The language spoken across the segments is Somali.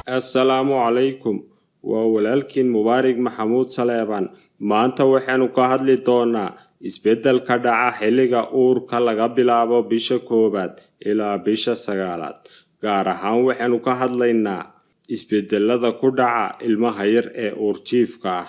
Assalaamu calaykum. Waa walaalkiin Mubaarak Maxamuud Saleebaan. Maanta waxaanu ka hadli doonaa isbeddelka dhaca xilliga uurka laga bilaabo bisha 1 ilaa bisha 9. Gaar ahaan waxaanu ka hadlaynaa isbeddelada ku dhaca ilmaha yar ee uurjiifka ah.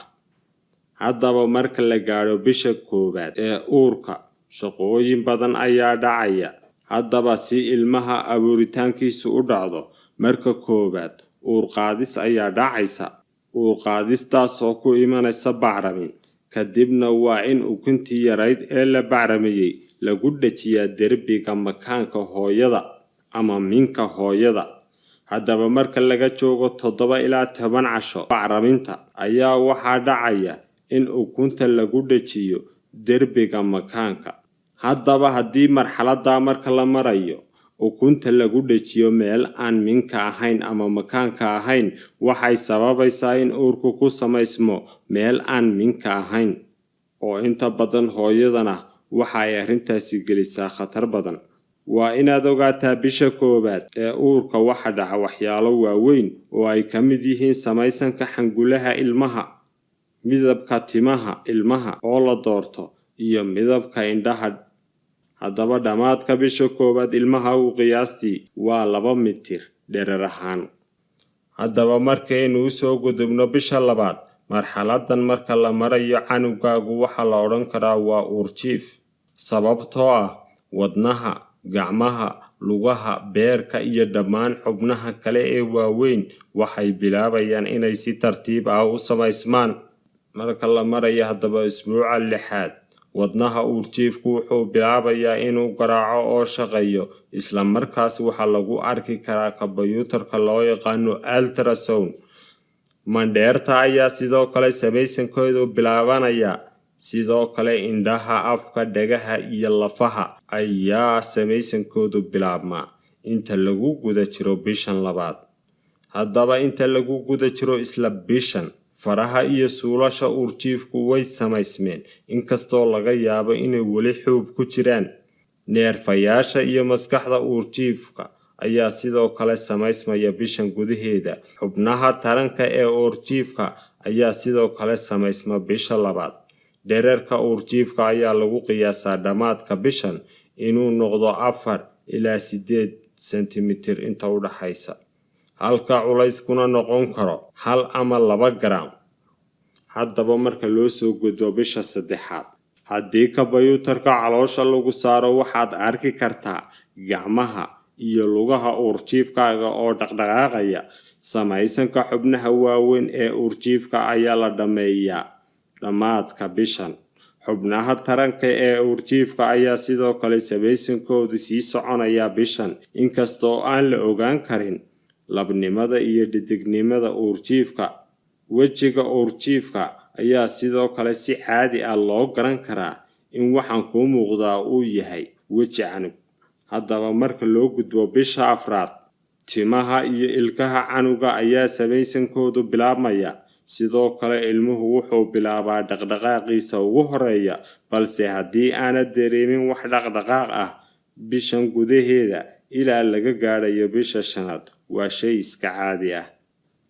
Haddaba marka la gaadho bisha 1 ee uurka, shaqooyin badan ayaa dhacaya. Haddaba si ilmaha abuuritaankiisu u dhacdo, marka 1 uur qaadis ayaa dhacaysa. Uur qaadistaas oo ku imanaysa bacrimin. Kadibna waa in ukuntii yarayd ee la bacramiyay lagu dhajiyaa derbiga makaanka hooyada ama minka hooyada. Haddaba marka laga joogo 7 ilaa 10 casho bacriminta ayaa waxaa dhacaya in ukunta lagu dhajiyo derbiga makaanka. Haddaba haddii marxaladda marka la marayo ukunta lagu dhajiyo meel aan minka ahayn ama makaanka ahayn, waxay sababaysaa in uurku ku samaysmo meel aan minka ahayn. Oo inta badan hooyadana waxay arrintaasi gelisaa khatar badan. Waa inaad ogaataa bisha 1 ee uurka waxa dhaca waxyaalo waaweyn oo ay ka mid yihiin samaysanka xangulaha ilmaha, midabka timaha ilmaha oo la doorto, iyo midabka indhaha. Haddaba dhamaadka bisha 1 ilmaha uu qiyaastii waa 2 mitir dherer ahaan. Haddaba markaynu soo gudubno bisha 2, marxaladdan marka la marayo canugaagu waxa la odhan karaa waa uurjiif. Sababtoo ah wadnaha, gacmaha, lugaha, beerka iyo dhammaan xubnaha kale ee waaweyn waxay bilaabayaan inay si tartiib ah u samaysmaan. Marka la marayo haddaba isbuuca 6, wadnaha uurjiifku wuxuu bilaabayaa inuu garaaco oo shaqeeyo. Isla markaas waxaa lagu arki karaa kombiyuutarka loo yaqaano ultrasound. Mandheerta ayaa sidoo kale samaysankoodu bilaabanaya. Sidoo kale indhaha, afka, dhagaha iyo lafaha ayaa samaysankoodu bilaabmaa inta lagu guda jiro bishan 2. Haddaba inta lagu guda jiro isla bishan, faraha iyo suulasha uurjiifku way samaysmeen, inkastoo laga yaabo inay weli xuub ku jiraan. Neerfayaasha iyo maskaxda uurjiifka ayaa sidoo kale samaysmaya bishan gudaheeda. Xubnaha taranka ee uurjiifka ayaa sidoo kale samaysma bisha 2. Dhererka uurjiifka ayaa lagu qiyaasaa dhamaadka bishan inuu noqdo 4 ilaa 8 sentimitir inta u dhaxaysa, halka culayskuna noqon karo 1 ama 2 garam. Haddaba marka loo soo gudbo bisha 3, haddii kombiyuutarka caloosha lagu saaro, waxaad arki kartaa gacmaha iyo lugaha uurjiifkaaga oo dhaqdhaqaaqaya. Samaysanka xubnaha waaweyn ee uurjiifka ayaa la dhameeyaa dhamaadka bishan. Xubnaha taranka ee uurjiifka ayaa sidoo kale samaysankoodu sii soconaya bishan, inkastoo aan la ogaan karin labnimada iyo dhedignimada uurjiifka. Wejiga uurjiifka ayaa sidoo kale si caadi ah loo garan karaa in waxaan ku muuqdaa uu yahay weji canug. Haddaba marka loo gudbo bisha 4, timaha iyo ilkaha canuga ayaa samaysankoodu bilaabmaya. Sidoo kale ilmuhu wuxuu bilaabaa dhaqdhaqaaqiisa ugu horeeya, balse haddii aanad dareemin wax dhaqdhaqaaq ah bishan gudaheeda ilaa laga gaadhayo bisha 5, waa shay iska caadi ah.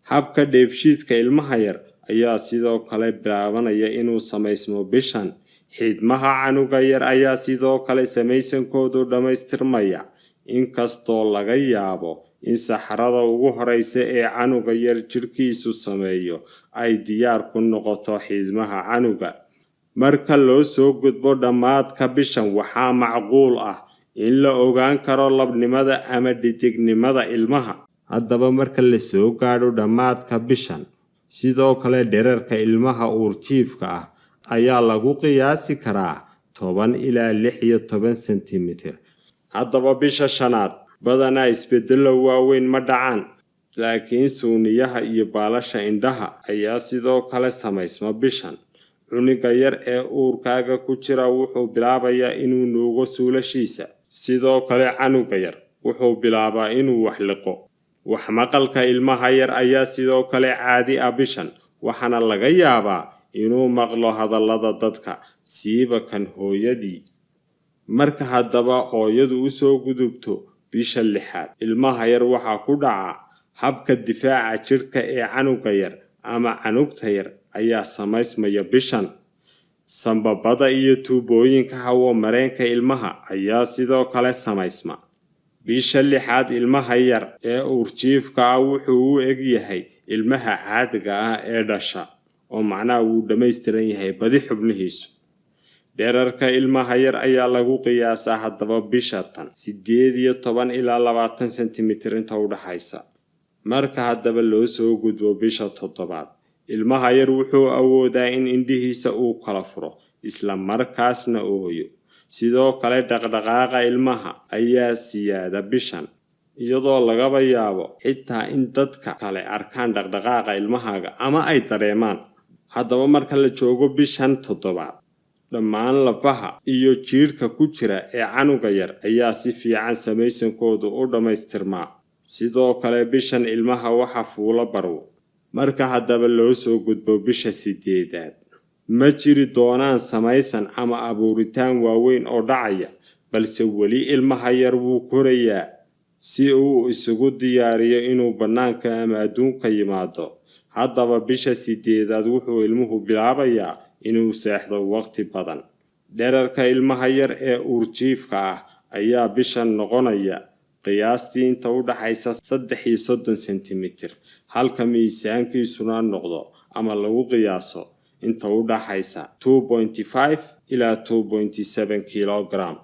Habka dheefshiidka ilmaha yar ayaa sidoo kale bilaabanaya inuu samaysmo bishan. Xiidmaha canuga yar ayaa sidoo kale samaysankoodu dhamaystirmaya, inkastoo laga yaabo in saxarada ugu horeysa ee canuga yar jirkiisu sameeyo ay diyaar ku noqoto xiidmaha canuga. Marka loo soo gudbo dhamaadka bishan, waxaa macquul ah in la ogaan karo labnimada ama dhedignimada ilmaha. Haddaba marka la soo gaadho dhamaadka bishan, sidoo kale dhererka ilmaha uurjiifka ah ayaa lagu qiyaasi karaa 10 ilaa 16 sentimitir. Haddaba bisha 5 badanaa isbeddello waaweyn ma dhacaan, laakiin suuniyaha iyo baalasha indhaha ayaa sidoo kale samaysma bishan. Cunuga yar ee uurkaaga ku jira wuxuu bilaabayaa inuu nuugo suulashiisa. Sidoo kale canuga yar wuxuu bilaabaa inuu wax liqo. Wax maqalka ilmaha yar ayaa sidoo kale caadi ah bishan, waxaana laga yaabaa inuu maqlo hadallada dadka, siiba kan hooyadii. Marka haddaba hooyadu u soo gudubto bisha 6, ilmaha yar waxaa ku dhaca habka difaaca jidhka ee canuga yar ama canugta yar ayaa samaysmaya bishan. Sambabada iyo tuubooyinka hawo mareenka ilmaha ayaa sidoo kale samaysma. Bisha 6aad ilmaha yar ee uurjiifka ah wuxuu u eg yahay ilmaha caadiga ah ee dhasha, oo macnaha uu dhammaystiran yahay badi xubnihiisu. Dhererka ilmaha yar ayaa lagu qiyaasaa haddaba bisha tan 18 ilaa 20 sentimitir inta u dhaxaysa. Marka haddaba loo soo gudbo bisha 7aad, ilmaha yar wuxuu awoodaa in indhihiisa uu kala furo isla markaasna ooyo. Sidoo kale dhaqdhaqaaqa ilmaha ayaa siyaada bishan, iyadoo lagaba yaabo xitaa in dadka kale arkaan dhaqdhaqaaqa ilmahaaga ama ay dareemaan. Haddaba marka la joogo bishan 7aad, dhammaan lafaha iyo jidhka ku jira ee canuga yar ayaa si fiican samaysankoodu u dhammaystirmaa. Sidoo kale bishan ilmaha waxa fuula barwo. Marka haddaba loo soo gudbo bisha 8aad, ma jiri doonaan samaysan ama abuuritaan waaweyn oo dhacaya, balse weli ilmaha yar wuu korayaa si uu isugu diyaariyo inuu bannaanka ama adduunka yimaado. Haddaba bisha 8aad wuxuu ilmuhu bilaabayaa inuu seexdo waqti badan. Dhererka ilmaha yar ee uurjiifka ah ayaa bishan noqonaya qiyaastii inta u dhaxaysa 30 sentimitir, halka miisaankiisuna noqdo ama lagu qiyaaso inta u dhaxaysa 2.5 ilaa 2.7 kilogram.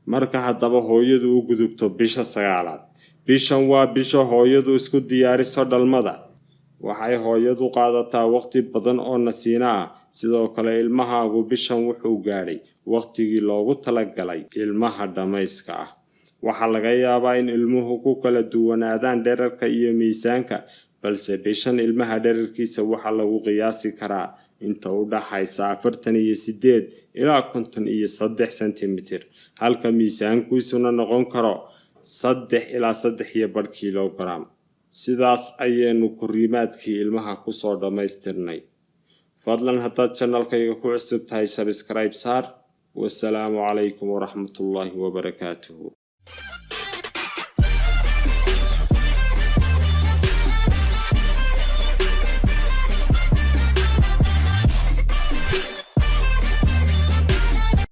Marka haddaba hooyadu u gudubto bisha 9aad, bishan waa bisha hooyadu isku diyaariso dhalmada. Waxay hooyadu qaadataa waqti badan oo nasiino ah. Sidoo kale ilmahaagu bishan wuxuu gaadhay waqtigii loogu talagalay ilmaha dhamayska ah. Waxaa laga yaabaa in ilmuhu ku kala duwanaadaan dhererka iyo miisaanka, balse bishan ilmaha dhererkiisa waxaa lagu qiyaasi karaa inta u dhaxaysa 48 ilaa 53 sentimitir, halka miisaankiisuna noqon karo 3 ilaa 3.5 kilogram. Sidaas ayaynu korriimaadkii ilmaha ku soo dhammaystirnay. Fadlan haddaad channelkayga ku cusub tahay subscribe saar. Wassalaamu calaykum waraxmatullaahi wabarakaatuhu.